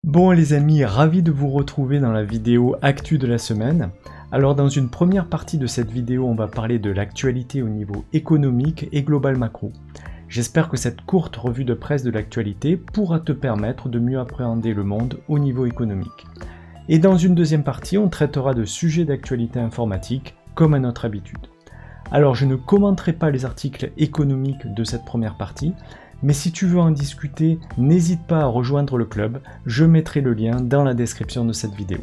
Bon les amis, ravi de vous retrouver dans la vidéo Actu de la semaine. Alors dans une première partie de cette vidéo, on va parler de l'actualité au niveau économique et global macro. J'espère que cette courte revue de presse de l'actualité pourra te permettre de mieux appréhender le monde au niveau économique. Et dans une deuxième partie, on traitera de sujets d'actualité informatique comme à notre habitude. Alors je ne commenterai pas les articles économiques de cette première partie, mais si tu veux en discuter, n'hésite pas à rejoindre le club, je mettrai le lien dans la description de cette vidéo.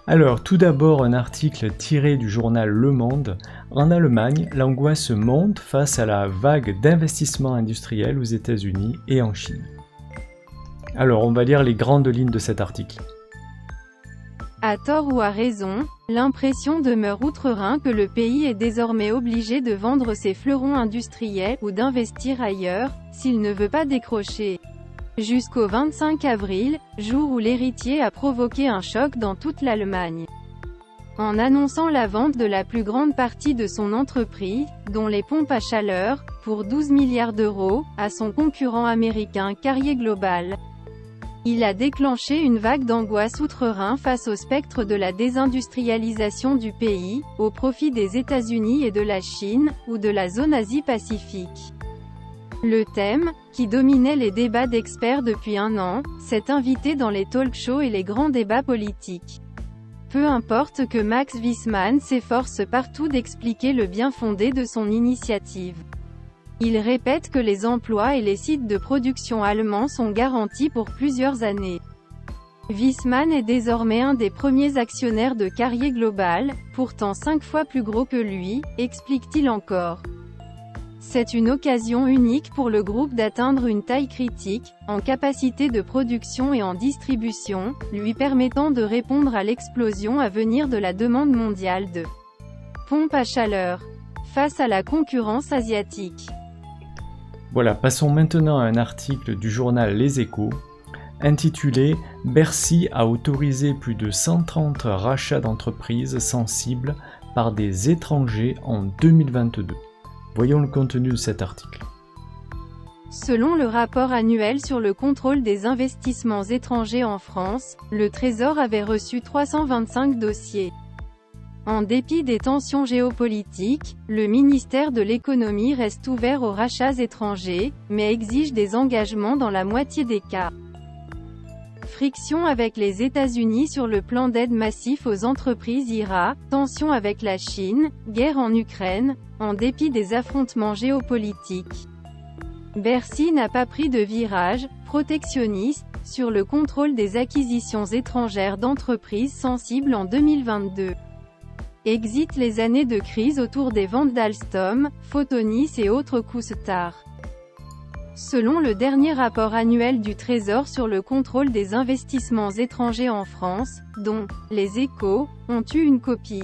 Alors tout d'abord un article tiré du journal Le Monde. En Allemagne, l'angoisse monte face à la vague d'investissements industriels aux États-Unis et en Chine. Alors on va lire les grandes lignes de cet article. À tort ou à raison, l'impression demeure outre-Rhin que le pays est désormais obligé de vendre ses fleurons industriels ou d'investir ailleurs, s'il ne veut pas décrocher. Jusqu'au 25 avril, jour où l'héritier a provoqué un choc dans toute l'Allemagne. En annonçant la vente de la plus grande partie de son entreprise, dont les pompes à chaleur, pour 12 milliards d'euros, à son concurrent américain Carrier Global. Il a déclenché une vague d'angoisse outre-Rhin face au spectre de la désindustrialisation du pays, au profit des États-Unis et de la Chine, ou de la zone Asie-Pacifique. Le thème, qui dominait les débats d'experts depuis un an, s'est invité dans les talk-shows et les grands débats politiques. Peu importe que Max Wissmann s'efforce partout d'expliquer le bien fondé de son initiative. Il répète que les emplois et les sites de production allemands sont garantis pour plusieurs années. Wissmann est désormais un des premiers actionnaires de Carrier Global, pourtant 5 fois plus gros que lui, explique-t-il encore. C'est une occasion unique pour le groupe d'atteindre une taille critique, en capacité de production et en distribution, lui permettant de répondre à l'explosion à venir de la demande mondiale de pompes à chaleur, face à la concurrence asiatique. Voilà, passons maintenant à un article du journal Les Échos, intitulé « Bercy a autorisé plus de 130 rachats d'entreprises sensibles par des étrangers en 2022 ». Voyons le contenu de cet article. Selon le rapport annuel sur le contrôle des investissements étrangers en France, le Trésor avait reçu 325 dossiers. En dépit des tensions géopolitiques, le ministère de l'économie reste ouvert aux rachats étrangers, mais exige des engagements dans la moitié des cas. Friction avec les États-Unis sur le plan d'aide massif aux entreprises IRA, tension avec la Chine, guerre en Ukraine, en dépit des affrontements géopolitiques. Bercy n'a pas pris de virage protectionniste sur le contrôle des acquisitions étrangères d'entreprises sensibles en 2022. Exit les années de crise autour des ventes d'Alstom, Photonis et autres coups-tard. Selon le dernier rapport annuel du Trésor sur le contrôle des investissements étrangers en France, dont Les Échos ont eu une copie.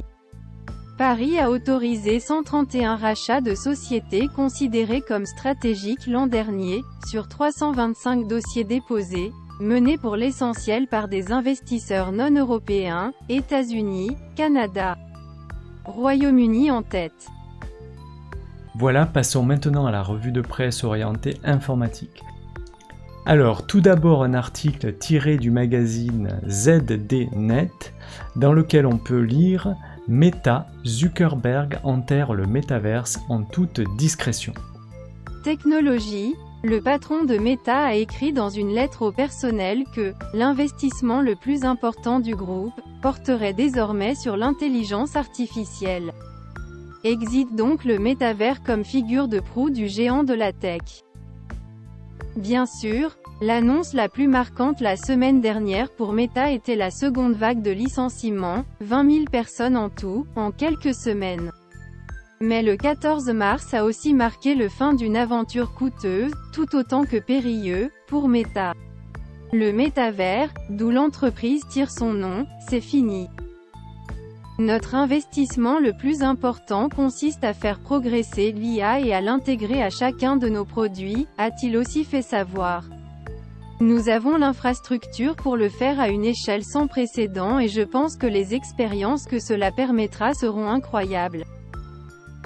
Paris a autorisé 131 rachats de sociétés considérées comme stratégiques l'an dernier, sur 325 dossiers déposés, menés pour l'essentiel par des investisseurs non européens, États-Unis, Canada. Royaume-Uni en tête. Voilà, passons maintenant à la revue de presse orientée informatique. Alors, tout d'abord un article tiré du magazine ZDNet, dans lequel on peut lire « Meta, Zuckerberg enterre le métaverse en toute discrétion ». Technologie. Le patron de Meta a écrit dans une lettre au personnel que « l'investissement le plus important du groupe » porterait désormais sur l'intelligence artificielle. Exit donc le métavers comme figure de proue du géant de la tech. Bien sûr, l'annonce la plus marquante la semaine dernière pour Meta était la seconde vague de licenciements, 20 000 personnes en tout, en quelques semaines. Mais le 14 mars a aussi marqué le fin d'une aventure coûteuse, tout autant que périlleuse, pour Meta. Le métavers, d'où l'entreprise tire son nom, c'est fini. Notre investissement le plus important consiste à faire progresser l'IA et à l'intégrer à chacun de nos produits, a-t-il aussi fait savoir. Nous avons l'infrastructure pour le faire à une échelle sans précédent et je pense que les expériences que cela permettra seront incroyables.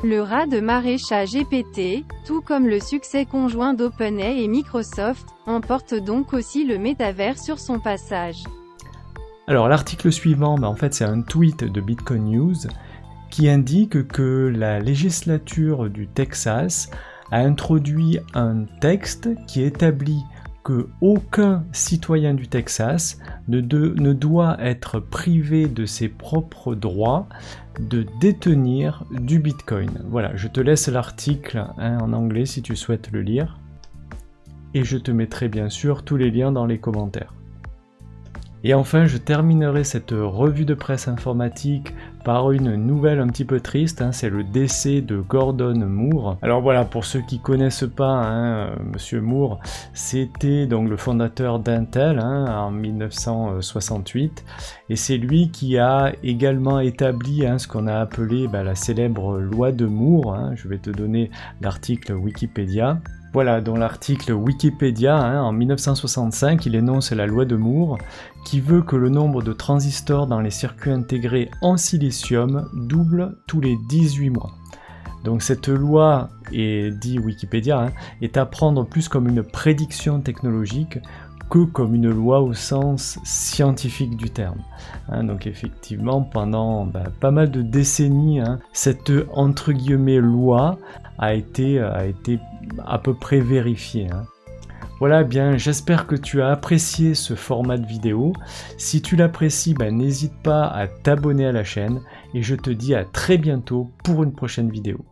Le raz-de-marée ChatGPT, tout comme le succès conjoint d'OpenAI et Microsoft, emporte donc aussi le métavers sur son passage. Alors l'article suivant, en fait c'est un tweet de Bitcoin News qui indique que la législature du Texas a introduit un texte qui établit que aucun citoyen du Texas ne doit être privé de ses propres droits de détenir du Bitcoin. Voilà, je te laisse l'article en anglais si tu souhaites le lire. Et je te mettrai bien sûr tous les liens dans les commentaires. Et enfin, je terminerai cette revue de presse informatique par une nouvelle un petit peu triste, c'est le décès de Gordon Moore. Alors voilà, pour ceux qui connaissent pas, Monsieur Moore, c'était donc le fondateur d'Intel en 1968, et c'est lui qui a également établi ce qu'on a appelé la célèbre loi de Moore. Je vais te donner l'article Wikipédia. Voilà, dans l'article Wikipédia, en 1965, il énonce la loi de Moore, qui veut que le nombre de transistors dans les circuits intégrés en silicium double tous les 18 mois. Donc cette loi, et dit Wikipédia, est à prendre plus comme une prédiction technologique que comme une loi au sens scientifique du terme. Donc effectivement, pendant pas mal de décennies, cette entre guillemets loi a été à peu près vérifiée. Voilà, bien, j'espère que tu as apprécié ce format de vidéo. Si tu l'apprécies, n'hésite pas à t'abonner à la chaîne et je te dis à très bientôt pour une prochaine vidéo.